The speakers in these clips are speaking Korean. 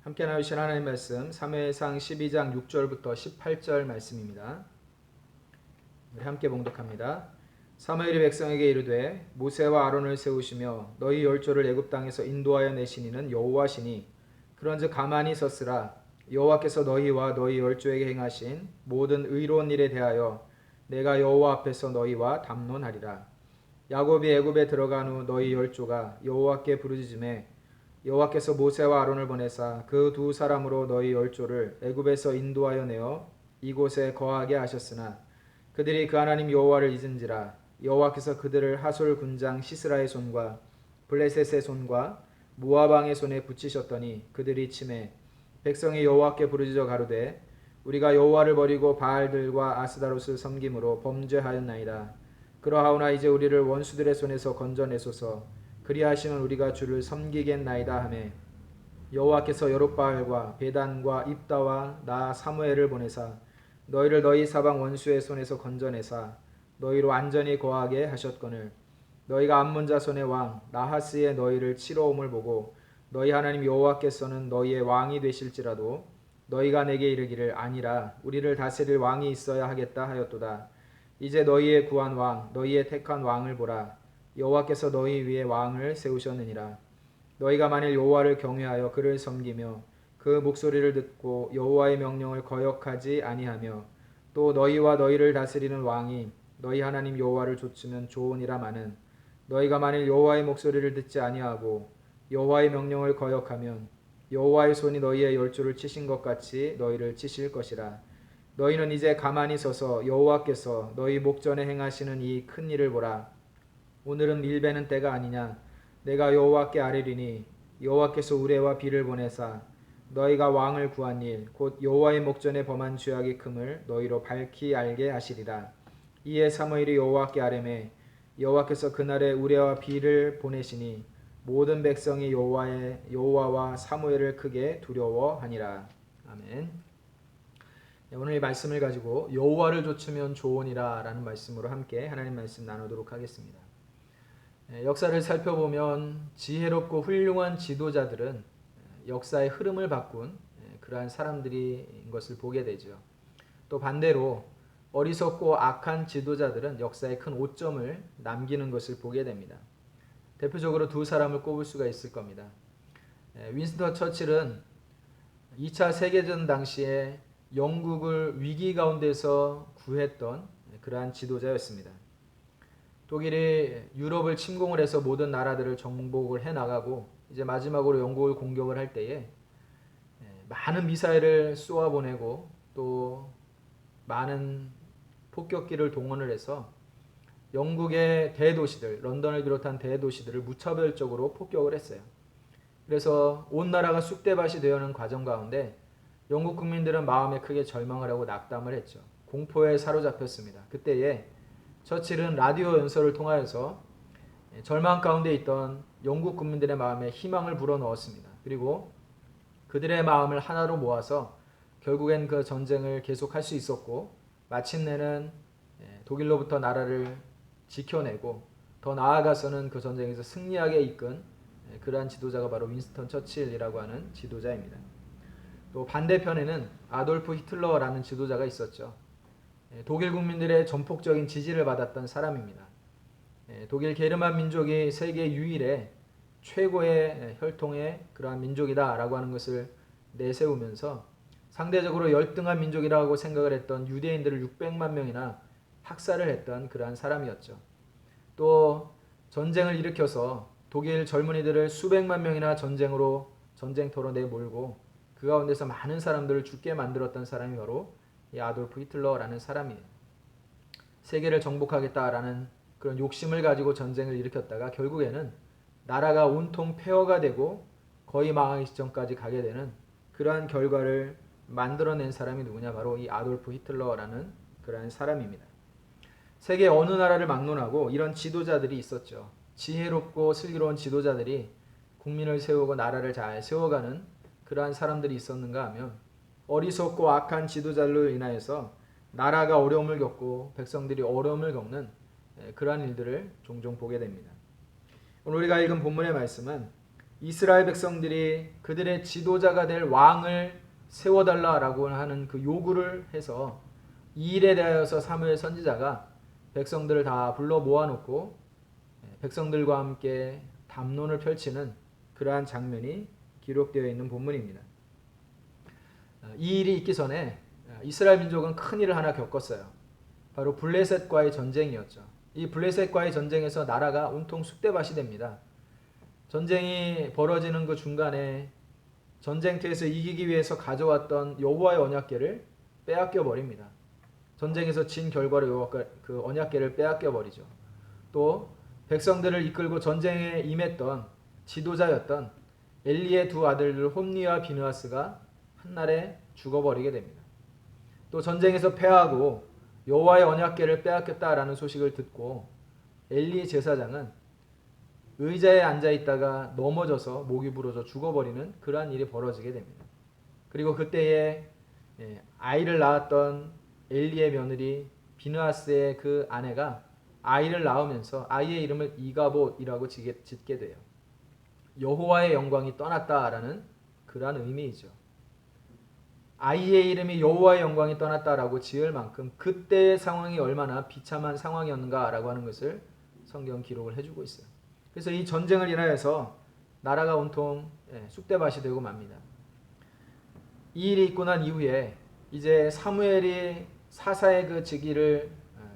함께 나누신 하나님 말씀 사무엘상 12장 6절부터 18절 말씀입니다. 우리 함께 봉독합니다. 사무엘이 백성에게 이르되 모세와 아론을 세우시며 너희 열조를 애굽 땅에서 인도하여 내신 이는 여호와시니 그런즉 가만히 섰으라. 여호와께서 너희와 너희 열조에게 행하신 모든 의로운 일에 대하여 내가 여호와 앞에서 너희와 담론하리라. 야곱이 애굽에 들어간 후 너희 열조가 여호와께 부르짖음에 여호와께서 모세와 아론을 보내사 그 두 사람으로 너희 열조를 애굽에서 인도하여 내어 이곳에 거하게 하셨으나 그들이 그 하나님 여호와를 잊은지라. 여호와께서 그들을 하솔 군장 시스라의 손과 블레셋의 손과 모압 왕의 손에 붙이셨더니 그들이 치매 백성이 여호와께 부르짖어 가로되 우리가 여호와를 버리고 바알들과 아스다롯을 섬김으로 범죄하였나이다. 그러하오나 이제 우리를 원수들의 손에서 건져내소서. 그리하시면 우리가 주를 섬기겠나이다 하매 여호와께서 여룹바알과 베단과 입다와 나 사무엘을 보내사 너희를 너희 사방 원수의 손에서 건져내사 너희로 안전히 거하게 하셨거늘 너희가 암몬 자손의 왕 나하스의 너희를 치러 옴을 보고 너희 하나님 여호와께서는 너희의 왕이 되실지라도 너희가 내게 이르기를 아니라 우리를 다스릴 왕이 있어야 하겠다 하였도다. 이제 너희의 구한 왕 너희의 택한 왕을 보라. 여호와께서 너희 위에 왕을 세우셨느니라. 너희가 만일 여호와를 경외하여 그를 섬기며 그 목소리를 듣고 여호와의 명령을 거역하지 아니하며 또 너희와 너희를 다스리는 왕이 너희 하나님 여호와를 좇으면 좋으니라. 마는 너희가 만일 여호와의 목소리를 듣지 아니하고 여호와의 명령을 거역하면 여호와의 손이 너희의 열조를 치신 것 같이 너희를 치실 것이라. 너희는 이제 가만히 서서 여호와께서 너희 목전에 행하시는 이 큰 일을 보라. 오늘은 밀베는 때가 아니냐. 내가 여호와께 아뢰리니 여호와께서 우레와 비를 보내사 너희가 왕을 구한 일 곧 여호와의 목전에 범한 죄악이 큼을 너희로 밝히 알게 하시리라. 이에 사무엘이 여호와께 아뢰매 여호와께서 그날에 우레와 비를 보내시니 모든 백성이 여호와와 사무엘을 크게 두려워하니라. 아멘. 오늘 이 말씀을 가지고 여호와를 좇으면 좋으니라 라는 말씀으로 함께 하나님 말씀 나누도록 하겠습니다. 역사를 살펴보면 지혜롭고 훌륭한 지도자들은 역사의 흐름을 바꾼 그러한 사람들인 것을 보게 되죠. 또 반대로 어리석고 악한 지도자들은 역사에 큰 오점을 남기는 것을 보게 됩니다. 대표적으로 두 사람을 꼽을 수가 있을 겁니다. 윈스턴 처칠은 2차 세계전 당시에 영국을 위기 가운데서 구했던 그러한 지도자였습니다. 독일이 유럽을 침공을 해서 모든 나라들을 정복을 해나가고 이제 마지막으로 영국을 공격을 할 때에 많은 미사일을 쏘아보내고 또 많은 폭격기를 동원을 해서 영국의 대도시들, 런던을 비롯한 대도시들을 무차별적으로 폭격을 했어요. 그래서 온 나라가 쑥대밭이 되어가는 과정 가운데 영국 국민들은 마음에 크게 절망을 하고 낙담을 했죠. 공포에 사로잡혔습니다. 그때에 처칠은 라디오 연설을 통하여서 절망 가운데 있던 영국 국민들의 마음에 희망을 불어넣었습니다. 그리고 그들의 마음을 하나로 모아서 결국엔 그 전쟁을 계속할 수 있었고 마침내는 독일로부터 나라를 지켜내고 더 나아가서는 그 전쟁에서 승리하게 이끈 그러한 지도자가 바로 윈스턴 처칠이라고 하는 지도자입니다. 또 반대편에는 아돌프 히틀러라는 지도자가 있었죠. 독일 국민들의 전폭적인 지지를 받았던 사람입니다. 독일 게르만 민족이 세계 유일의 최고의 혈통의 그러한 민족이다라고 하는 것을 내세우면서 상대적으로 열등한 민족이라고 생각을 했던 유대인들을 600만 명이나 학살을 했던 그러한 사람이었죠. 또 전쟁을 일으켜서 독일 젊은이들을 수백만 명이나 전쟁터로 내몰고 그 가운데서 많은 사람들을 죽게 만들었던 사람이 바로 이 아돌프 히틀러라는 사람이에요. 세계를 정복하겠다라는 그런 욕심을 가지고 전쟁을 일으켰다가 결국에는 나라가 온통 폐허가 되고 거의 망하기 직전까지 가게 되는 그러한 결과를 만들어낸 사람이 누구냐? 바로 이 아돌프 히틀러라는 그러한 사람입니다. 세계 어느 나라를 막론하고 이런 지도자들이 있었죠. 지혜롭고 슬기로운 지도자들이 국민을 세우고 나라를 잘 세워가는 그러한 사람들이 있었는가 하면 어리석고 악한 지도자로 인하여서 나라가 어려움을 겪고 백성들이 어려움을 겪는 그러한 일들을 종종 보게 됩니다. 오늘 우리가 읽은 본문의 말씀은 이스라엘 백성들이 그들의 지도자가 될 왕을 세워달라라고 하는 그 요구를 해서 이 일에 대하여서 사무엘 선지자가 백성들을 다 불러 모아놓고 백성들과 함께 담론을 펼치는 그러한 장면이 기록되어 있는 본문입니다. 이 일이 있기 전에 이스라엘 민족은 큰 일을 하나 겪었어요. 바로 블레셋과의 전쟁이었죠. 이 블레셋과의 전쟁에서 나라가 온통 쑥대밭이 됩니다. 전쟁이 벌어지는 그 중간에 전쟁터에서 이기기 위해서 가져왔던 여호와의 언약궤를 빼앗겨 버립니다. 전쟁에서 진 결과로 그 언약궤를 빼앗겨 버리죠. 또 백성들을 이끌고 전쟁에 임했던 지도자였던 엘리의 두 아들들 홈니와 비느하스가 한날에 죽어버리게 됩니다. 또 전쟁에서 패하고 여호와의 언약궤를 빼앗겼다라는 소식을 듣고 엘리 제사장은 의자에 앉아 있다가 넘어져서 목이 부러져 죽어버리는 그러한 일이 벌어지게 됩니다. 그리고 그때에 아이를 낳았던 엘리의 며느리 비느하스의 그 아내가 아이를 낳으면서 아이의 이름을 이가봇이라고 짓게 돼요. 여호와의 영광이 떠났다라는 그러한 의미이죠. 아이의 이름이 여호와의 영광이 떠났다라고 지을 만큼 그때의 상황이 얼마나 비참한 상황이었는가라고 하는 것을 성경 기록을 해주고 있어요. 그래서 이 전쟁을 인하여서 나라가 온통 쑥대밭이 되고 맙니다. 이 일이 있고 난 이후에 이제 사무엘이 사사의 그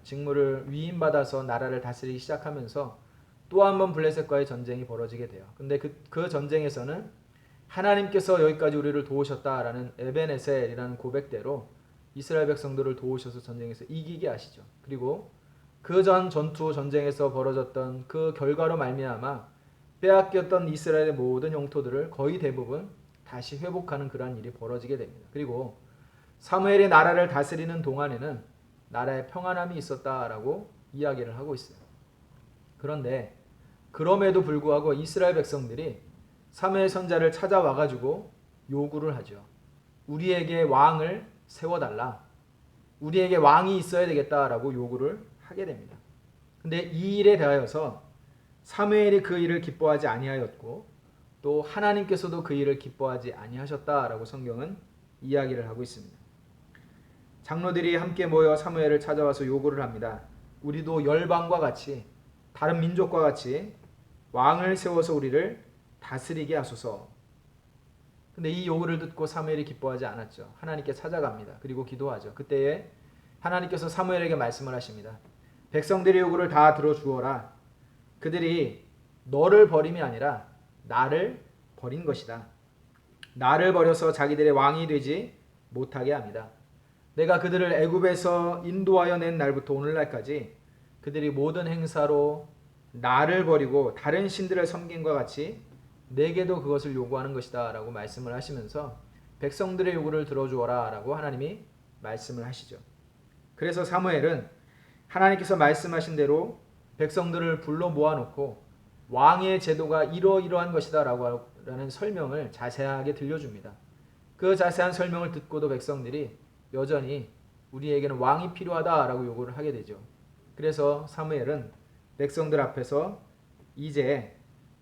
직무를 위임받아서 나라를 다스리기 시작하면서 또 한 번 블레셋과의 전쟁이 벌어지게 돼요. 근데 그 전쟁에서는 하나님께서 여기까지 우리를 도우셨다라는 에벤에셀이라는 고백대로 이스라엘 백성들을 도우셔서 전쟁에서 이기게 하시죠. 그리고 그 전 전쟁에서 벌어졌던 그 결과로 말미암아 빼앗겼던 이스라엘의 모든 영토들을 거의 대부분 다시 회복하는 그러한 일이 벌어지게 됩니다. 그리고 사무엘이 나라를 다스리는 동안에는 나라에 평안함이 있었다라고 이야기를 하고 있어요. 그런데 그럼에도 불구하고 이스라엘 백성들이 사무엘 선지자를 찾아와가지고 요구를 하죠. 우리에게 왕을 세워달라. 우리에게 왕이 있어야 되겠다라고 요구를 하게 됩니다. 근데 이 일에 대하여서 사무엘이 그 일을 기뻐하지 아니하였고 또 하나님께서도 그 일을 기뻐하지 아니하셨다라고 성경은 이야기를 하고 있습니다. 장로들이 함께 모여 사무엘을 찾아와서 요구를 합니다. 우리도 열방과 같이 다른 민족과 같이 왕을 세워서 우리를 다스리게 하소서. 근데 이 요구를 듣고 사무엘이 기뻐하지 않았죠. 하나님께 찾아갑니다. 그리고 기도하죠. 그때에 하나님께서 사무엘에게 말씀을 하십니다. 백성들의 요구를 다 들어주어라. 그들이 너를 버림이 아니라 나를 버린 것이다. 나를 버려서 자기들의 왕이 되지 못하게 합니다. 내가 그들을 애굽에서 인도하여 낸 날부터 오늘날까지 그들이 모든 행사로 나를 버리고 다른 신들을 섬김과 같이 내게도 그것을 요구하는 것이다 라고 말씀을 하시면서 백성들의 요구를 들어주어라 라고 하나님이 말씀을 하시죠. 그래서 사무엘은 하나님께서 말씀하신 대로 백성들을 불러 모아놓고 왕의 제도가 이러이러한 것이다 라는 설명을 자세하게 들려줍니다. 그 자세한 설명을 듣고도 백성들이 여전히 우리에게는 왕이 필요하다라고 요구를 하게 되죠. 그래서 사무엘은 백성들 앞에서 이제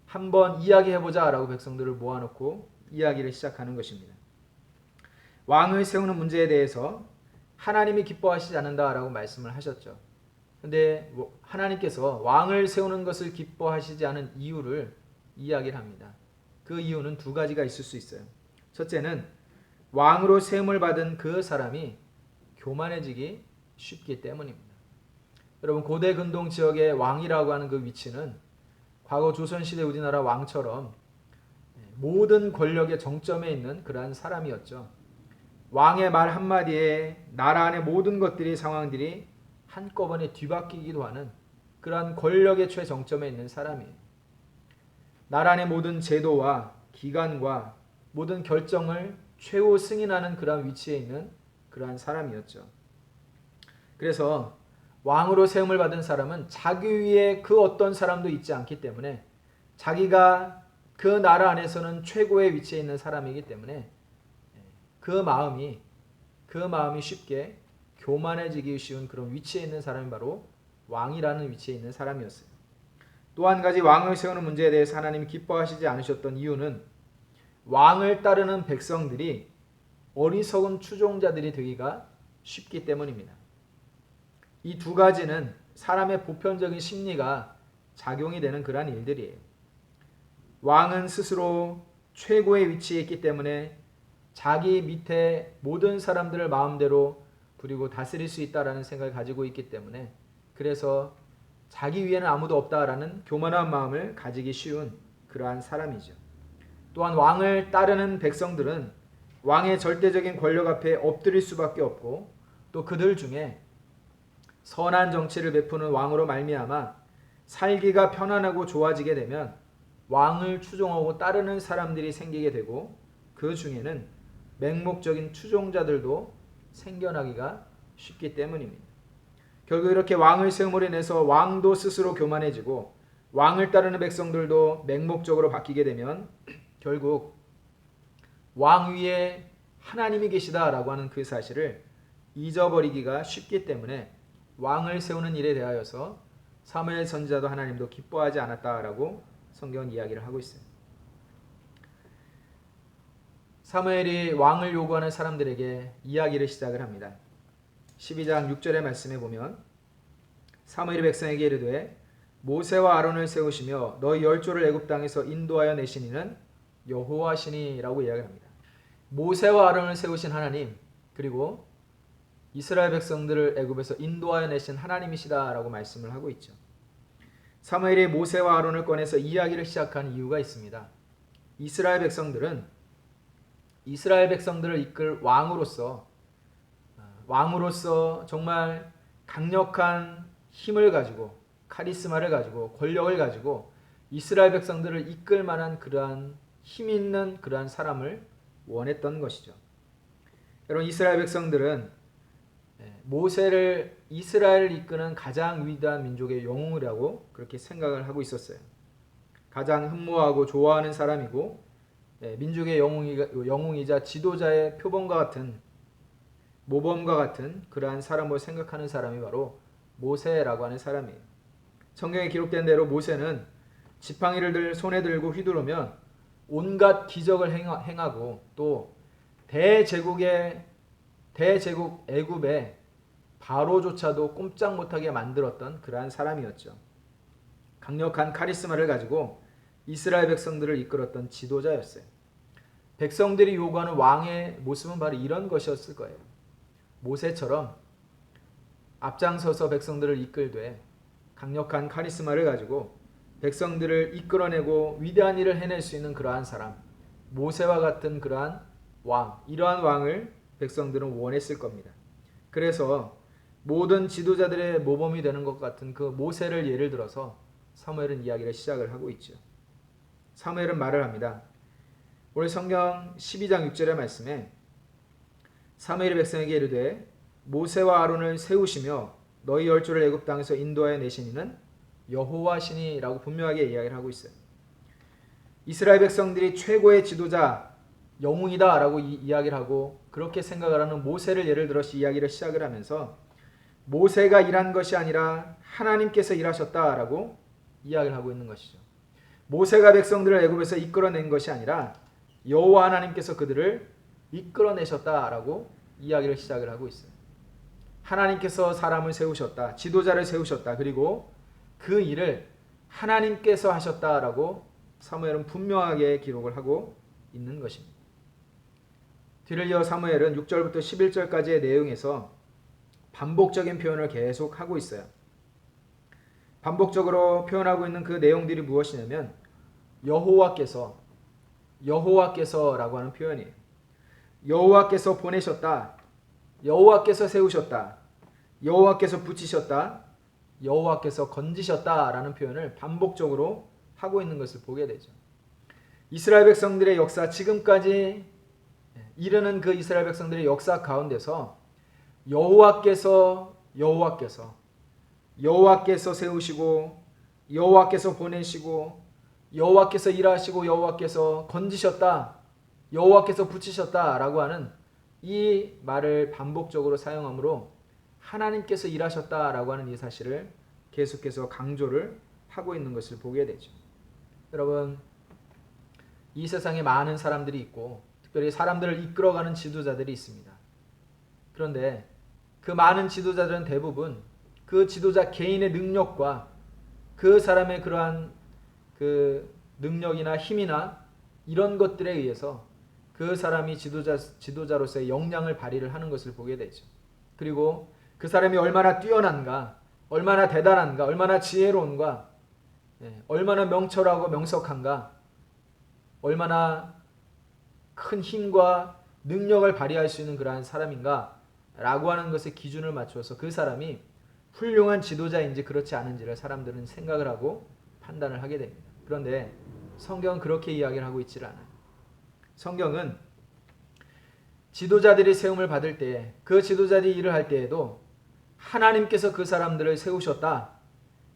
한번 이야기해보자라고 백성들을 모아놓고 이야기를 시작하는 것입니다. 왕을 세우는 문제에 대해서 하나님이 기뻐하시지 않는다라고 말씀을 하셨죠. 근데 하나님께서 왕을 세우는 것을 기뻐하시지 않은 이유를 이야기를 합니다. 그 이유는 두 가지가 있을 수 있어요. 첫째는 왕으로 세움을 받은 그 사람이 교만해지기 쉽기 때문입니다. 여러분 고대 근동 지역의 왕이라고 하는 그 위치는 과거 조선시대 우리나라 왕처럼 모든 권력의 정점에 있는 그러한 사람이었죠. 왕의 말 한마디에 나라 안의 모든 것들이 상황들이 한꺼번에 뒤바뀌기도 하는 그러한 권력의 최정점에 있는 사람이에요. 나라 안의 모든 제도와 기관과 모든 결정을 최후 승인하는 그러한 위치에 있는 그러한 사람이었죠. 그래서 왕으로 세움을 받은 사람은 자기 위에 그 어떤 사람도 있지 않기 때문에 자기가 그 나라 안에서는 최고의 위치에 있는 사람이기 때문에 그 마음이 쉽게 교만해지기 쉬운 그런 위치에 있는 사람이 바로 왕이라는 위치에 있는 사람이었어요. 또 한 가지 왕을 세우는 문제에 대해서 하나님이 기뻐하시지 않으셨던 이유는 왕을 따르는 백성들이 어리석은 추종자들이 되기가 쉽기 때문입니다. 이 두 가지는 사람의 보편적인 심리가 작용이 되는 그러한 일들이에요. 왕은 스스로 최고의 위치에 있기 때문에 자기 밑에 모든 사람들을 마음대로 부리고 다스릴 수 있다라는 생각을 가지고 있기 때문에, 그래서 자기 위에는 아무도 없다라는 교만한 마음을 가지기 쉬운 그러한 사람이죠. 또한 왕을 따르는 백성들은 왕의 절대적인 권력 앞에 엎드릴 수밖에 없고, 또 그들 중에 선한 정치를 베푸는 왕으로 말미암아 살기가 편안하고 좋아지게 되면 왕을 추종하고 따르는 사람들이 생기게 되고, 그 중에는 맹목적인 추종자들도 생겨나기가 쉽기 때문입니다. 결국 이렇게 왕을 세움으로 인해서 왕도 스스로 교만해지고 왕을 따르는 백성들도 맹목적으로 바뀌게 되면 결국 왕 위에 하나님이 계시다라고 하는 그 사실을 잊어버리기가 쉽기 때문에 왕을 세우는 일에 대하여서 사무엘 선지자도 하나님도 기뻐하지 않았다라고 성경은 이야기를 하고 있어요. 사무엘이 왕을 요구하는 사람들에게 이야기를 시작을 합니다. 12장 6절의 말씀에 보면 사무엘이 백성에게 이르되 모세와 아론을 세우시며 너희 열조를 애굽 땅에서 인도하여 내신 이는 여호와시니라고 이야기를 합니다. 모세와 아론을 세우신 하나님, 그리고 이스라엘 백성들을 애굽에서 인도하여 내신 하나님이시다라고 말씀을 하고 있죠. 사무엘이 모세와 아론을 꺼내서 이야기를 시작한 이유가 있습니다. 이스라엘 백성들을 이끌 왕으로서 정말 강력한 힘을 가지고 카리스마를 가지고 권력을 가지고 이스라엘 백성들을 이끌 만한 그러한 힘 있는 그러한 사람을 원했던 것이죠. 여러분, 이스라엘 백성들은 모세를 이스라엘을 이끄는 가장 위대한 민족의 영웅이라고 그렇게 생각을 하고 있었어요. 가장 흠모하고 좋아하는 사람이고 민족의 영웅이자 지도자의 표범과 같은 모범과 같은 그러한 사람으로 생각하는 사람이 바로 모세라고 하는 사람이에요. 성경에 기록된 대로 모세는 지팡이를 손에 들고 휘두르면 온갖 기적을 행하고 또 대제국 애굽의 바로조차도 꼼짝 못하게 만들었던 그러한 사람이었죠. 강력한 카리스마를 가지고 이스라엘 백성들을 이끌었던 지도자였어요. 백성들이 요구하는 왕의 모습은 바로 이런 것이었을 거예요. 모세처럼 앞장서서 백성들을 이끌되 강력한 카리스마를 가지고 백성들을 이끌어내고 위대한 일을 해낼 수 있는 그러한 사람, 모세와 같은 그러한 왕, 이러한 왕을 백성들은 원했을 겁니다. 그래서 모든 지도자들의 모범이 되는 것 같은 그 모세를 예를 들어서 사무엘은 이야기를 시작을 하고 있죠. 사무엘은 말을 합니다. 오늘 성경 12장 6절의 말씀에 사무엘이 백성에게 이르되 모세와 아론을 세우시며 너희 열조를 애굽 땅에서 인도하여 내신 이는 여호와시니라고 분명하게 이야기를 하고 있어요. 이스라엘 백성들이 최고의 지도자, 영웅이다라고 이야기를 하고 그렇게 생각을 하는 모세를 예를 들어서 이야기를 시작을 하면서 모세가 일한 것이 아니라 하나님께서 일하셨다라고 이야기를 하고 있는 것이죠. 모세가 백성들을 애굽에서 이끌어낸 것이 아니라 여호와 하나님께서 그들을 이끌어내셨다라고 이야기를 시작을 하고 있어요. 하나님께서 사람을 세우셨다, 지도자를 세우셨다, 그리고 그 일을 하나님께서 하셨다라고 사무엘은 분명하게 기록을 하고 있는 것입니다. 뒤를 이어 사무엘은 6절부터 11절까지의 내용에서 반복적인 표현을 계속 하고 있어요. 반복적으로 표현하고 있는 그 내용들이 무엇이냐면 여호와께서라고 하는 표현이에요. 여호와께서 보내셨다, 여호와께서 세우셨다, 여호와께서 붙이셨다, 여호와께서 건지셨다라는 표현을 반복적으로 하고 있는 것을 보게 되죠. 이스라엘 백성들의 역사, 지금까지 이르는 그 이스라엘 백성들의 역사 가운데서 여호와께서 세우시고 여호와께서 보내시고 여호와께서 일하시고 여호와께서 건지셨다, 여호와께서 붙이셨다라고 하는 이 말을 반복적으로 사용하므로 하나님께서 일하셨다라고 하는 이 사실을 계속해서 강조를 하고 있는 것을 보게 되죠. 여러분, 이 세상에 많은 사람들이 있고 특별히 사람들을 이끌어가는 지도자들이 있습니다. 그런데 그 많은 지도자들은 대부분 그 지도자 개인의 능력과 그 사람의 그러한 그 능력이나 힘이나 이런 것들에 의해서 그 사람이 지도자로서의 역량을 발휘를 하는 것을 보게 되죠. 그리고 그 사람이 얼마나 뛰어난가, 얼마나 대단한가, 얼마나 지혜로운가, 얼마나 명철하고 명석한가, 얼마나 큰 힘과 능력을 발휘할 수 있는 그러한 사람인가 라고 하는 것에 기준을 맞춰서 그 사람이 훌륭한 지도자인지 그렇지 않은지를 사람들은 생각을 하고 판단을 하게 됩니다. 그런데 성경은 그렇게 이야기를 하고 있질 않아요. 성경은 지도자들이 세움을 받을 때에 그 지도자들이 일을 할 때에도 하나님께서 그 사람들을 세우셨다,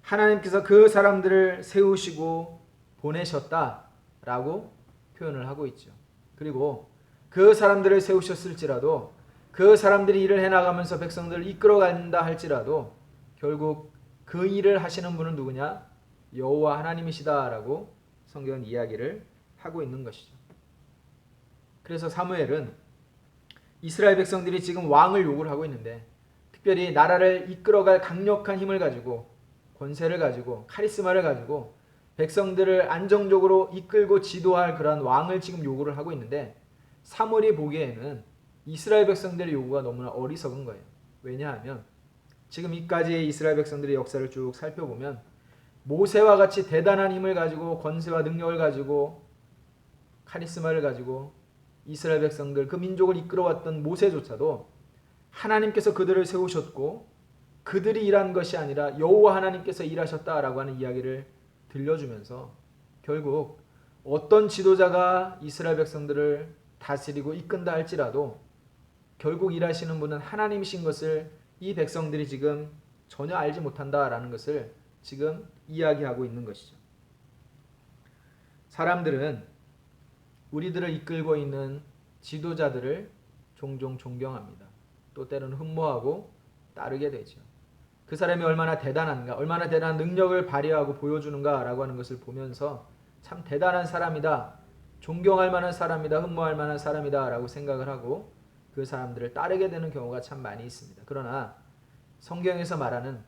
하나님께서 그 사람들을 세우시고 보내셨다 라고 표현을 하고 있죠. 그리고 그 사람들을 세우셨을지라도 그 사람들이 일을 해나가면서 백성들을 이끌어간다 할지라도 결국 그 일을 하시는 분은 누구냐? 여호와 하나님이시다라고 성경은 이야기를 하고 있는 것이죠. 그래서 사무엘은 이스라엘 백성들이 지금 왕을 요구를 하고 있는데 특별히 나라를 이끌어갈 강력한 힘을 가지고 권세를 가지고 카리스마를 가지고 백성들을 안정적으로 이끌고 지도할 그런 왕을 지금 요구를 하고 있는데 사무엘이 보기에는 이스라엘 백성들의 요구가 너무나 어리석은 거예요. 왜냐하면 지금 이까지의 이스라엘 백성들의 역사를 쭉 살펴보면 모세와 같이 대단한 힘을 가지고 권세와 능력을 가지고 카리스마를 가지고 이스라엘 백성들 그 민족을 이끌어왔던 모세조차도 하나님께서 그들을 세우셨고 그들이 일한 것이 아니라 여호와 하나님께서 일하셨다라고 하는 이야기를 들려주면서 결국 어떤 지도자가 이스라엘 백성들을 다스리고 이끈다 할지라도 결국 일하시는 분은 하나님이신 것을 이 백성들이 지금 전혀 알지 못한다라는 것을 지금 이야기하고 있는 것이죠. 사람들은 우리들을 이끌고 있는 지도자들을 종종 존경합니다. 또 때로는 흠모하고 따르게 되죠. 그 사람이 얼마나 대단한가, 얼마나 대단한 능력을 발휘하고 보여주는가라고 하는 것을 보면서 참 대단한 사람이다, 존경할 만한 사람이다, 흠모할 만한 사람이다 라고 생각을 하고 그 사람들을 따르게 되는 경우가 참 많이 있습니다. 그러나 성경에서 말하는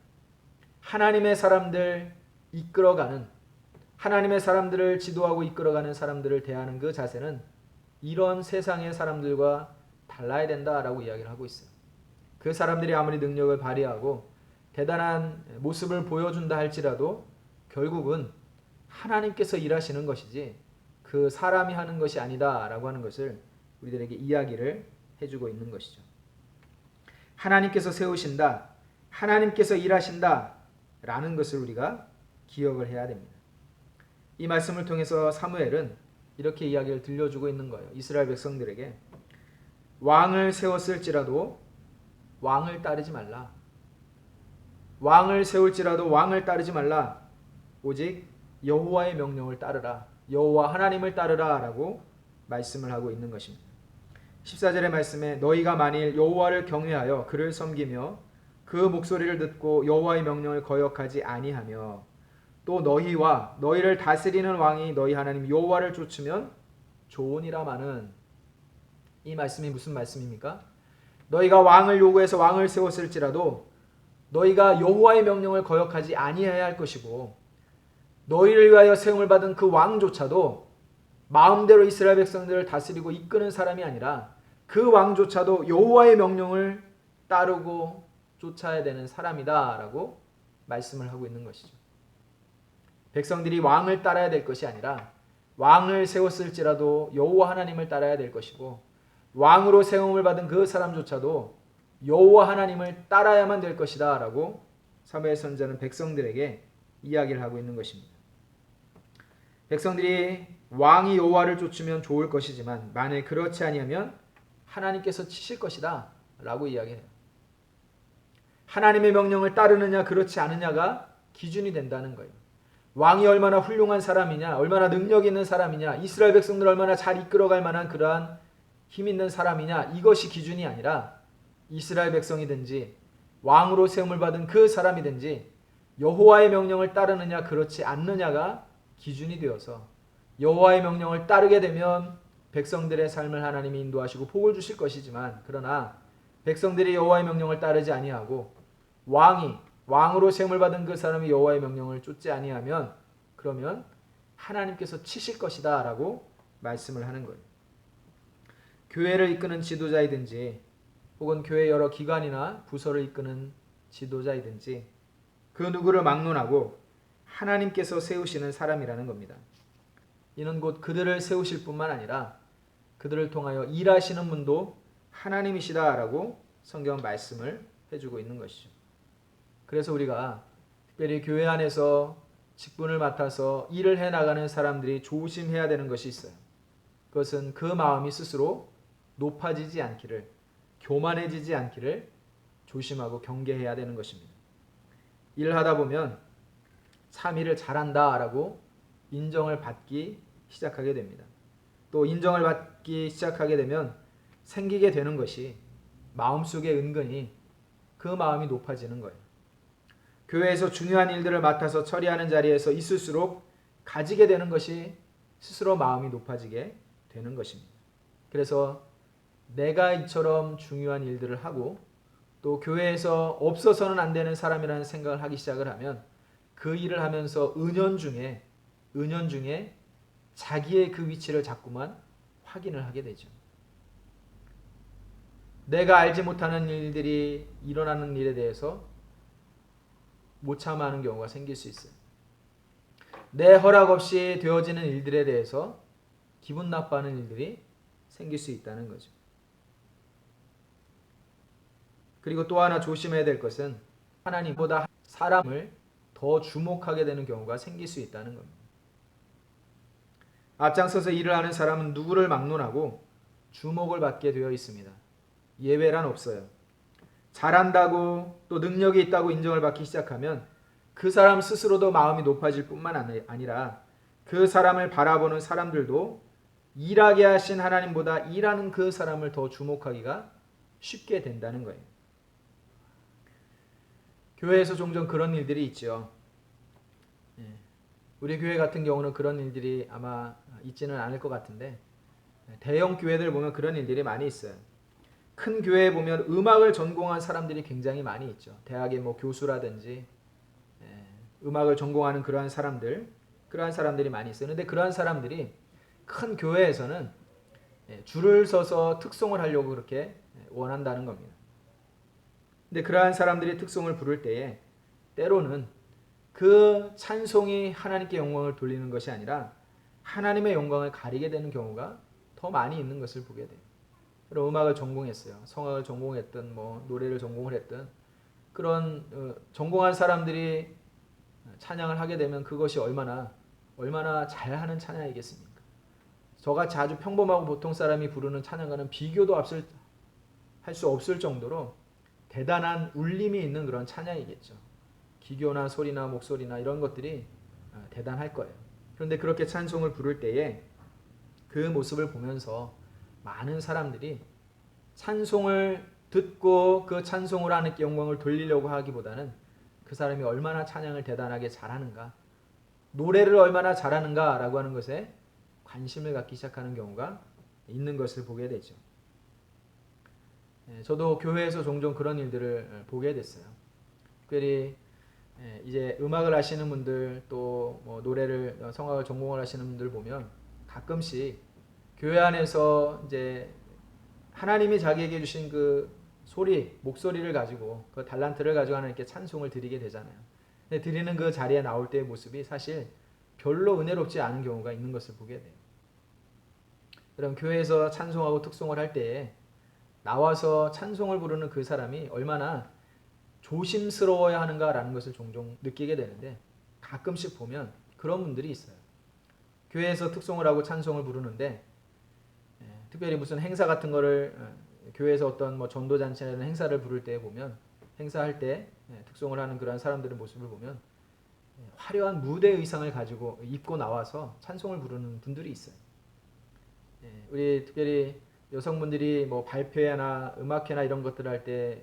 하나님의 사람들 이끌어가는, 하나님의 사람들을 지도하고 이끌어가는 사람들을 대하는 그 자세는 이런 세상의 사람들과 달라야 된다라고 이야기를 하고 있어요. 그 사람들이 아무리 능력을 발휘하고 대단한 모습을 보여준다 할지라도 결국은 하나님께서 일하시는 것이지 그 사람이 하는 것이 아니다라고 하는 것을 우리들에게 이야기를 해주고 있는 것이죠. 하나님께서 세우신다, 하나님께서 일하신다 라는 것을 우리가 기억을 해야 됩니다. 이 말씀을 통해서 사무엘은 이렇게 이야기를 들려주고 있는 거예요. 이스라엘 백성들에게 왕을 세웠을지라도 왕을 따르지 말라. 왕을 세울지라도 왕을 따르지 말라. 오직 여호와의 명령을 따르라. 여호와 하나님을 따르라 라고 말씀을 하고 있는 것입니다. 14절의 말씀에 너희가 만일 여호와를 경외하여 그를 섬기며 그 목소리를 듣고 여호와의 명령을 거역하지 아니하며 또 너희와 너희를 다스리는 왕이 너희 하나님 여호와를 좇으면 좋으니라마는, 이 말씀이 무슨 말씀입니까? 너희가 왕을 요구해서 왕을 세웠을지라도 너희가 여호와의 명령을 거역하지 아니해야 할 것이고 너희를 위하여 세움을 받은 그 왕조차도 마음대로 이스라엘 백성들을 다스리고 이끄는 사람이 아니라 그 왕조차도 여호와의 명령을 따르고 쫓아야 되는 사람이다 라고 말씀을 하고 있는 것이죠. 백성들이 왕을 따라야 될 것이 아니라 왕을 세웠을지라도 여호와 하나님을 따라야 될 것이고 왕으로 세움을 받은 그 사람조차도 여호와 하나님을 따라야만 될 것이다 라고 사무엘 선지자는 백성들에게 이야기를 하고 있는 것입니다. 백성들이 왕이 여호와를 쫓으면 좋을 것이지만 만일 그렇지 아니하면 하나님께서 치실 것이다 라고 이야기해요. 하나님의 명령을 따르느냐 그렇지 않느냐가 기준이 된다는 거예요. 왕이 얼마나 훌륭한 사람이냐, 얼마나 능력 있는 사람이냐, 이스라엘 백성들을 얼마나 잘 이끌어갈 만한 그러한 힘 있는 사람이냐, 이것이 기준이 아니라 이스라엘 백성이든지 왕으로 세움을 받은 그 사람이든지 여호와의 명령을 따르느냐 그렇지 않느냐가 기준이 되어서 여호와의 명령을 따르게 되면 백성들의 삶을 하나님이 인도하시고 복을 주실 것이지만, 그러나 백성들이 여호와의 명령을 따르지 아니하고 왕으로 세움을 받은 그 사람이 여호와의 명령을 쫓지 아니하면 그러면 하나님께서 치실 것이다 라고 말씀을 하는 거예요. 교회를 이끄는 지도자이든지 혹은 교회 여러 기관이나 부서를 이끄는 지도자이든지 그 누구를 막론하고 하나님께서 세우시는 사람이라는 겁니다. 이는 곧 그들을 세우실 뿐만 아니라 그들을 통하여 일하시는 분도 하나님이시다라고 성경 말씀을 해주고 있는 것이죠. 그래서 우리가 특별히 교회 안에서 직분을 맡아서 일을 해나가는 사람들이 조심해야 되는 것이 있어요. 그것은 그 마음이 스스로 높아지지 않기를, 교만해지지 않기를 조심하고 경계해야 되는 것입니다. 일을 하다 보면 참 일을 잘한다라고 인정을 받기 시작하게 됩니다. 또 인정을 받기 시작하게 되면 생기게 되는 것이 마음속에 은근히 그 마음이 높아지는 거예요. 교회에서 중요한 일들을 맡아서 처리하는 자리에서 있을수록 가지게 되는 것이 스스로 마음이 높아지게 되는 것입니다. 그래서 내가 이처럼 중요한 일들을 하고 또 교회에서 없어서는 안 되는 사람이라는 생각을 하기 시작을 하면 그 일을 하면서 은연중에 자기의 그 위치를 자꾸만 확인을 하게 되죠. 내가 알지 못하는 일들이 일어나는 일에 대해서 못 참아하는 경우가 생길 수 있어요. 내 허락 없이 되어지는 일들에 대해서 기분 나빠하는 일들이 생길 수 있다는 거죠. 그리고 또 하나 조심해야 될 것은 하나님보다 사람을 더 주목하게 되는 경우가 생길 수 있다는 겁니다. 앞장서서 일을 하는 사람은 누구를 막론하고 주목을 받게 되어 있습니다. 예외란 없어요. 잘한다고 또 능력이 있다고 인정을 받기 시작하면 그 사람 스스로도 마음이 높아질 뿐만 아니라 그 사람을 바라보는 사람들도 일하게 하신 하나님보다 일하는 그 사람을 더 주목하기가 쉽게 된다는 거예요. 교회에서 종종 그런 일들이 있죠. 우리 교회 같은 경우는 그런 일들이 아마 있지는 않을 것 같은데 대형 교회들 보면 그런 일들이 많이 있어요. 큰 교회에 보면 음악을 전공한 사람들이 굉장히 많이 있죠. 대학의 뭐 교수라든지 음악을 전공하는 그러한 사람들이 많이 있어요. 그런데 그러한 사람들이 큰 교회에서는 줄을 서서 특송을 하려고 그렇게 원한다는 겁니다. 근데 그러한 사람들이 특송을 부를 때에 때로는 그 찬송이 하나님께 영광을 돌리는 것이 아니라 하나님의 영광을 가리게 되는 경우가 더 많이 있는 것을 보게 돼요. 그럼 음악을 전공했어요. 성악을 전공했든 뭐 노래를 전공을 했든 그런 전공한 사람들이 찬양을 하게 되면 그것이 얼마나 잘하는 찬양이겠습니까? 저같이 아주 평범하고 보통 사람이 부르는 찬양과는 비교도 할 수 없을 정도로 대단한 울림이 있는 그런 찬양이겠죠. 기교나 소리나 목소리나 이런 것들이 대단할 거예요. 그런데 그렇게 찬송을 부를 때에 그 모습을 보면서 많은 사람들이 찬송을 듣고 그 찬송으로 하나님께 영광을 돌리려고 하기보다는 그 사람이 얼마나 찬양을 대단하게 잘하는가, 노래를 얼마나 잘하는가 라고 하는 것에 관심을 갖기 시작하는 경우가 있는 것을 보게 되죠. 저도 교회에서 종종 그런 일들을 보게 됐어요. 특별히 이제 음악을 하시는 분들 또 뭐 노래를 성악을 전공을 하시는 분들 보면 가끔씩 교회 안에서 이제 하나님이 자기에게 주신 그 목소리를 가지고 그 달란트를 가지고 하나님께 찬송을 드리게 되잖아요. 근데 드리는 그 자리에 나올 때의 모습이 사실 별로 은혜롭지 않은 경우가 있는 것을 보게 돼요. 그럼 교회에서 찬송하고 특송을 할 때에 나와서 찬송을 부르는 그 사람이 얼마나 조심스러워야 하는가라는 것을 종종 느끼게 되는데 가끔씩 보면 그런 분들이 있어요. 교회에서 특송을 하고 찬송을 부르는데 특별히 무슨 행사 같은 거를 교회에서 어떤 뭐 전도잔치나 행사를 부를 때 보면 행사할 때 특송을 하는 그런 사람들의 모습을 보면 화려한 무대 의상을 가지고 입고 나와서 찬송을 부르는 분들이 있어요. 우리 특별히 여성분들이 뭐 발표회나 음악회나 이런 것들을 할 때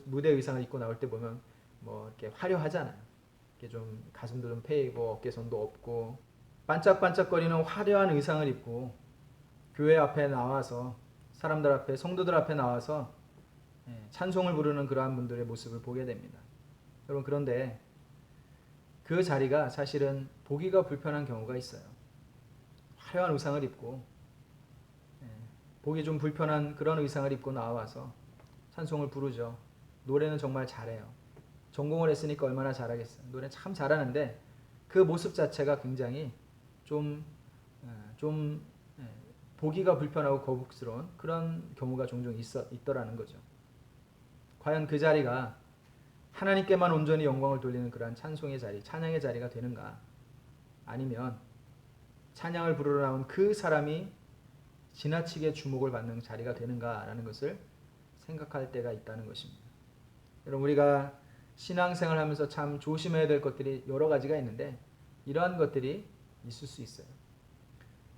무대 의상을 입고 나올 때 보면 뭐 이렇게 화려하잖아요. 이렇게 좀 가슴도 좀 패이고 어깨선도 없고 반짝반짝거리는 화려한 의상을 입고 교회 앞에 나와서 사람들 앞에 성도들 앞에 나와서 찬송을 부르는 그러한 분들의 모습을 보게 됩니다. 여러분 그런데 그 자리가 사실은 보기가 불편한 경우가 있어요. 화려한 의상을 입고 보기 좀 불편한 그런 의상을 입고 나와서 찬송을 부르죠. 노래는 정말 잘해요. 전공을 했으니까 얼마나 잘하겠어요. 노래 참 잘하는데 그 모습 자체가 굉장히 좀 보기가 불편하고 거북스러운 그런 경우가 종종 있더라는 거죠. 과연 그 자리가 하나님께만 온전히 영광을 돌리는 그러한 찬송의 자리, 찬양의 자리가 되는가? 아니면 찬양을 부르러 나온 그 사람이 지나치게 주목을 받는 자리가 되는가라는 것을 생각할 때가 있다는 것입니다. 여러분 우리가 신앙생활 하면서 참 조심해야 될 것들이 여러 가지가 있는데 이러한 것들이 있을 수 있어요.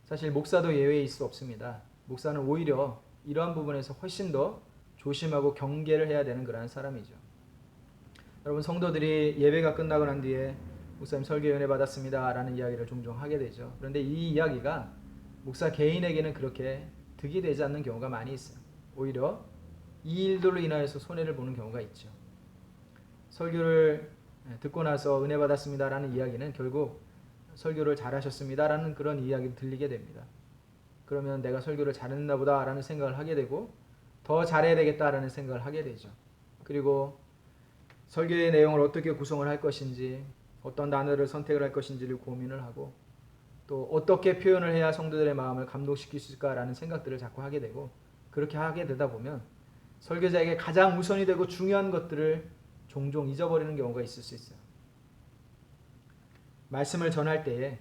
사실 목사도 예외일 수 없습니다. 목사는 오히려 이러한 부분에서 훨씬 더 조심하고 경계를 해야 되는 그러한 사람이죠. 여러분 성도들이 예배가 끝나고 난 뒤에 목사님 설교 은혜 받았습니다 라는 이야기를 종종 하게 되죠. 그런데 이 이야기가 목사 개인에게는 그렇게 득이 되지 않는 경우가 많이 있어요. 오히려 이 일들로 인하여서 손해를 보는 경우가 있죠. 설교를 듣고 나서 은혜 받았습니다 라는 이야기는 결국 설교를 잘하셨습니다 라는 그런 이야기를 들리게 됩니다. 그러면 내가 설교를 잘했나 보다 라는 생각을 하게 되고 더 잘해야 되겠다 라는 생각을 하게 되죠. 그리고 설교의 내용을 어떻게 구성을 할 것인지 어떤 단어를 선택을 할 것인지를 고민을 하고 또 어떻게 표현을 해야 성도들의 마음을 감동시킬 수 있을까라는 생각들을 자꾸 하게 되고 그렇게 하게 되다 보면 설교자에게 가장 우선이 되고 중요한 것들을 종종 잊어버리는 경우가 있을 수 있어요. 말씀을 전할 때에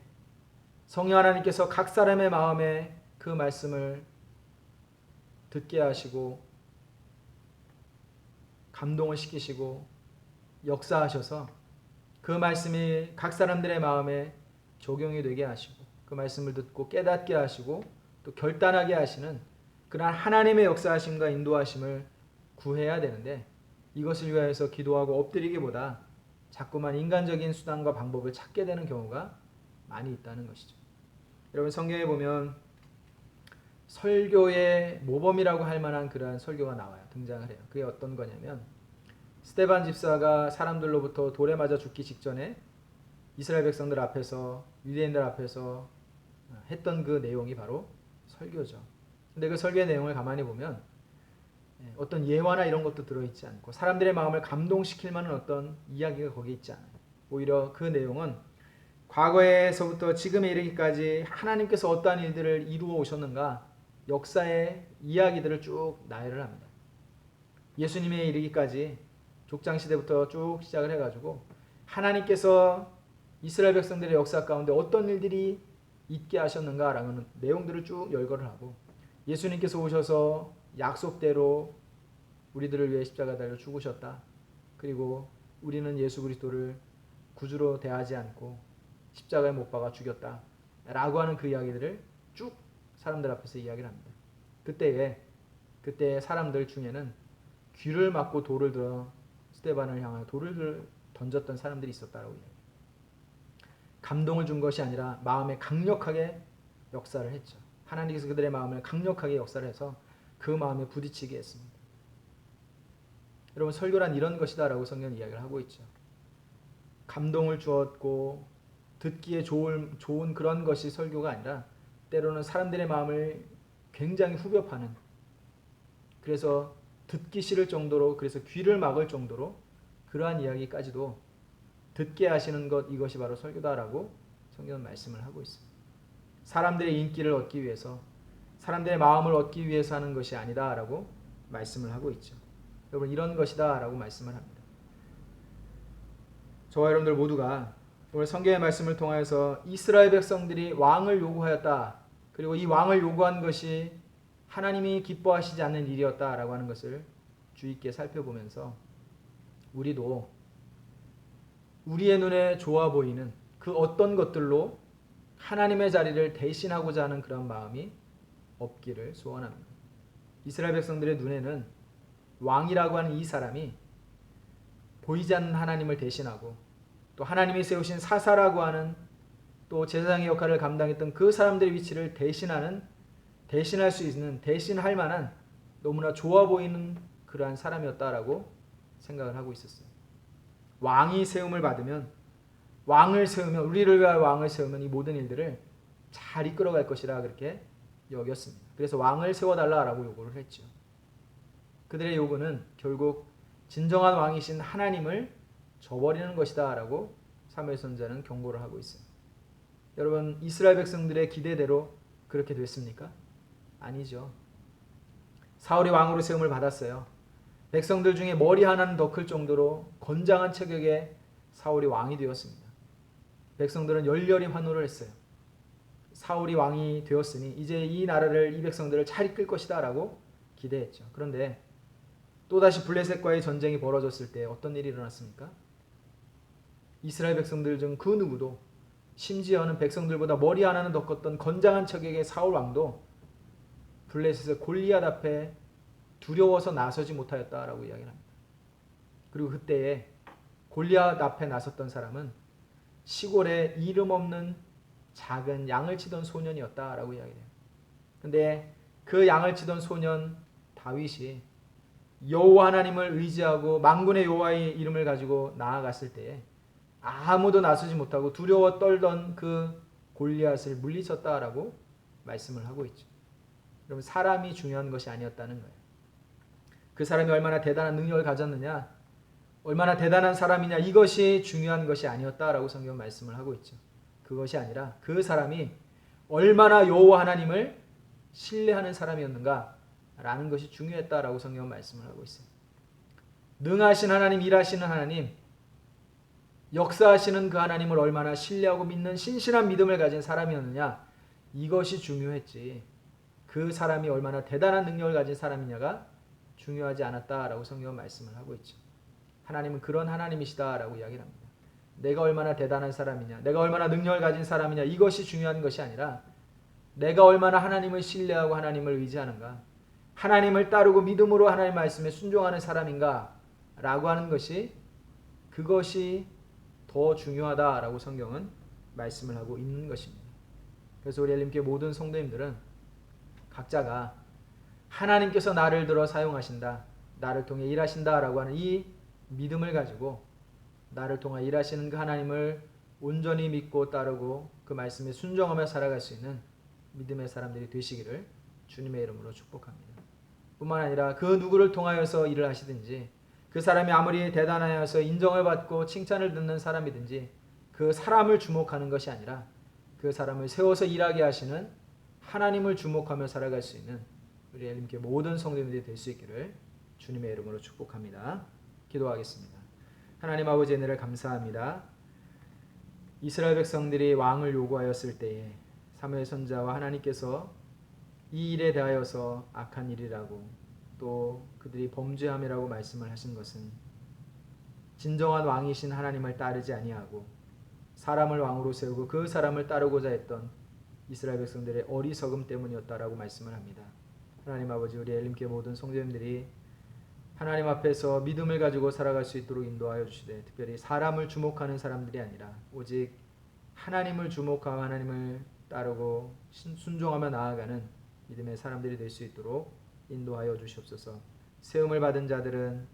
성령 하나님께서 각 사람의 마음에 그 말씀을 듣게 하시고 감동을 시키시고 역사하셔서 그 말씀이 각 사람들의 마음에 적용이 되게 하시고 그 말씀을 듣고 깨닫게 하시고 또 결단하게 하시는 그러한 하나님의 역사하심과 인도하심을 구해야 되는데 이것을 위하여서 기도하고 엎드리기보다 자꾸만 인간적인 수단과 방법을 찾게 되는 경우가 많이 있다는 것이죠. 여러분 성경에 보면 설교의 모범이라고 할 만한 그러한 설교가 나와요. 등장을 해요. 그게 어떤 거냐면 스데반 집사가 사람들로부터 돌에 맞아 죽기 직전에 이스라엘 백성들 앞에서 유대인들 앞에서 했던 그 내용이 바로 설교죠. 근데 그 설교의 내용을 가만히 보면 어떤 예화나 이런 것도 들어있지 않고 사람들의 마음을 감동시킬 만한 어떤 이야기가 거기에 있지 않아요. 오히려 그 내용은 과거에서부터 지금에 이르기까지 하나님께서 어떠한 일들을 이루어 오셨는가 역사의 이야기들을 쭉 나열을 합니다. 예수님에 이르기까지 족장시대부터 쭉 시작을 해가지고 하나님께서 이스라엘 백성들의 역사 가운데 어떤 일들이 있게 하셨는가라는 내용들을 쭉 열거를 하고 예수님께서 오셔서 약속대로 우리들을 위해 십자가 달려 죽으셨다. 그리고 우리는 예수 그리스도를 구주로 대하지 않고 십자가에 못 박아 죽였다. 라고 하는 그 이야기들을 쭉 사람들 앞에서 이야기를 합니다. 그때 사람들 중에는 귀를 막고 돌을 들어 스데반을 향하여 돌을 던졌던 사람들이 있었다라고 이야기해요. 감동을 준 것이 아니라 마음에 강력하게 역사를 했죠. 하나님께서 그들의 마음을 강력하게 역사를 해서 그 마음에 부딪히게 했습니다. 여러분 설교란 이런 것이다 라고 성경은 이야기를 하고 있죠. 감동을 주었고 듣기에 좋은 그런 것이 설교가 아니라 때로는 사람들의 마음을 굉장히 후벼 파는 그래서 듣기 싫을 정도로 그래서 귀를 막을 정도로 그러한 이야기까지도 듣게 하시는 것 이것이 바로 설교다라고 성경은 말씀을 하고 있습니다. 사람들의 인기를 얻기 위해서 사람들의 마음을 얻기 위해서 하는 것이 아니다라고 말씀을 하고 있죠. 여러분 이런 것이다라고 말씀을 합니다. 저와 여러분들 모두가 오늘 성경의 말씀을 통하여서 이스라엘 백성들이 왕을 요구하였다. 그리고 이 왕을 요구한 것이 하나님이 기뻐하시지 않는 일이었다라고 하는 것을 주의 깊게 살펴보면서 우리도 우리의 눈에 좋아 보이는 그 어떤 것들로 하나님의 자리를 대신하고자 하는 그런 마음이 없기를 소원합니다. 이스라엘 백성들의 눈에는 왕이라고 하는 이 사람이 보이지 않는 하나님을 대신하고 또 하나님이 세우신 사사라고 하는 또 제사장의 역할을 감당했던 그 사람들의 위치를 대신할 수 있는, 대신할 만한 너무나 좋아 보이는 그러한 사람이었다라고 생각을 하고 있었어요. 왕이 세움을 받으면, 우리를 위하여 왕을 세우면 이 모든 일들을 잘 이끌어갈 것이라 그렇게 여겼습니다. 그래서 왕을 세워달라라고 요구를 했죠. 그들의 요구는 결국 진정한 왕이신 하나님을 저버리는 것이다 라고 사무엘 선지자는 경고를 하고 있어요. 여러분, 이스라엘 백성들의 기대대로 그렇게 됐습니까? 아니죠. 사울이 왕으로 세움을 받았어요. 백성들 중에 머리 하나는 더 클 정도로 건장한 체격의 사울이 왕이 되었습니다. 백성들은 열렬히 환호를 했어요. 사울이 왕이 되었으니 이제 이 나라를, 이 백성들을 잘 이끌 것이다 라고 기대했죠. 그런데 또다시 블레셋과의 전쟁이 벌어졌을 때 어떤 일이 일어났습니까? 이스라엘 백성들 중 그 누구도, 심지어는 백성들보다 머리 하나는 더 컸던 건장한 척에게 사울 왕도 블레셋의 골리앗 앞에 두려워서 나서지 못하였다라고 이야기를 합니다. 그리고 그때에 골리앗 앞에 나섰던 사람은 시골에 이름 없는 작은 양을 치던 소년이었다라고 이야기해요. 근데 그 양을 치던 소년 다윗이 여호와 하나님을 의지하고 만군의 여호와의 이름을 가지고 나아갔을 때에 아무도 나서지 못하고 두려워 떨던 그 골리앗을 물리쳤다라고 말씀을 하고 있죠. 여러분, 사람이 중요한 것이 아니었다는 거예요. 그 사람이 얼마나 대단한 능력을 가졌느냐, 얼마나 대단한 사람이냐, 이것이 중요한 것이 아니었다라고 성경은 말씀을 하고 있죠. 그것이 아니라 그 사람이 얼마나 여호와 하나님을 신뢰하는 사람이었는가 라는 것이 중요했다라고 성경은 말씀을 하고 있어요. 능하신 하나님, 일하시는 하나님, 역사하시는 그 하나님을 얼마나 신뢰하고 믿는 신실한 믿음을 가진 사람이었느냐, 이것이 중요했지 그 사람이 얼마나 대단한 능력을 가진 사람이냐가 중요하지 않았다라고 성경은 말씀을 하고 있죠. 하나님은 그런 하나님이시다라고 이야기를 합니다. 내가 얼마나 대단한 사람이냐, 내가 얼마나 능력을 가진 사람이냐, 이것이 중요한 것이 아니라 내가 얼마나 하나님을 신뢰하고 하나님을 의지하는가, 하나님을 따르고 믿음으로 하나님 말씀에 순종하는 사람인가 라고 하는 것이, 그것이 더 중요하다라고 성경은 말씀을 하고 있는 것입니다. 그래서 우리 엘림교회 모든 성도님들은 각자가 하나님께서 나를 들어 사용하신다, 나를 통해 일하신다라고 하는 이 믿음을 가지고 나를 통해 일하시는 그 하나님을 온전히 믿고 따르고 그 말씀에 순종하며 살아갈 수 있는 믿음의 사람들이 되시기를 주님의 이름으로 축복합니다. 뿐만 아니라 그 누구를 통하여서 일을 하시든지, 그 사람이 아무리 대단하여서 인정을 받고 칭찬을 듣는 사람이든지, 그 사람을 주목하는 것이 아니라 그 사람을 세워서 일하게 하시는 하나님을 주목하며 살아갈 수 있는 우리 엘림교회 모든 성도님들이 될 수 있기를 주님의 이름으로 축복합니다. 기도하겠습니다. 하나님 아버지, 은혜를 감사합니다. 이스라엘 백성들이 왕을 요구하였을 때에 사무엘 선지자와 하나님께서 이 일에 대하여서 악한 일이라고, 또 그들이 범죄함이라고 말씀을 하신 것은 진정한 왕이신 하나님을 따르지 아니하고 사람을 왕으로 세우고 그 사람을 따르고자 했던 이스라엘 백성들의 어리석음 때문이었다라고 말씀을 합니다. 하나님 아버지, 우리 엘림교회 모든 성도님들이 하나님 앞에서 믿음을 가지고 살아갈 수 있도록 인도하여 주시되, 특별히 사람을 주목하는 사람들이 아니라 오직 하나님을 주목하고 하나님을 따르고 순종하며 나아가는 믿음의 사람들이 될 수 있도록 인도하여 주시옵소서. 세움을 받은 자들은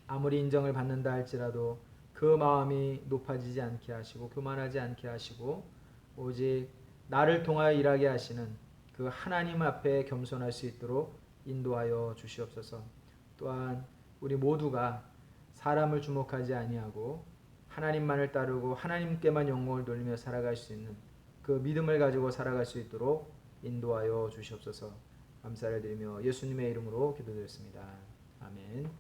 아무리 인정을 받는다 할지라도 그 마음이 높아지지 않게 하시고 교만하지 않게 하시고 오직 나를 통하여 일하게 하시는 그 하나님 앞에 겸손할 수 있도록 인도하여 주시옵소서. 또한 우리 모두가 사람을 주목하지 아니하고 하나님만을 따르고 하나님께만 영광을 돌리며 살아갈 수 있는 그 믿음을 가지고 살아갈 수 있도록 인도하여 주시옵소서. 감사를 드리며 예수님의 이름으로 기도드렸습니다. 아멘.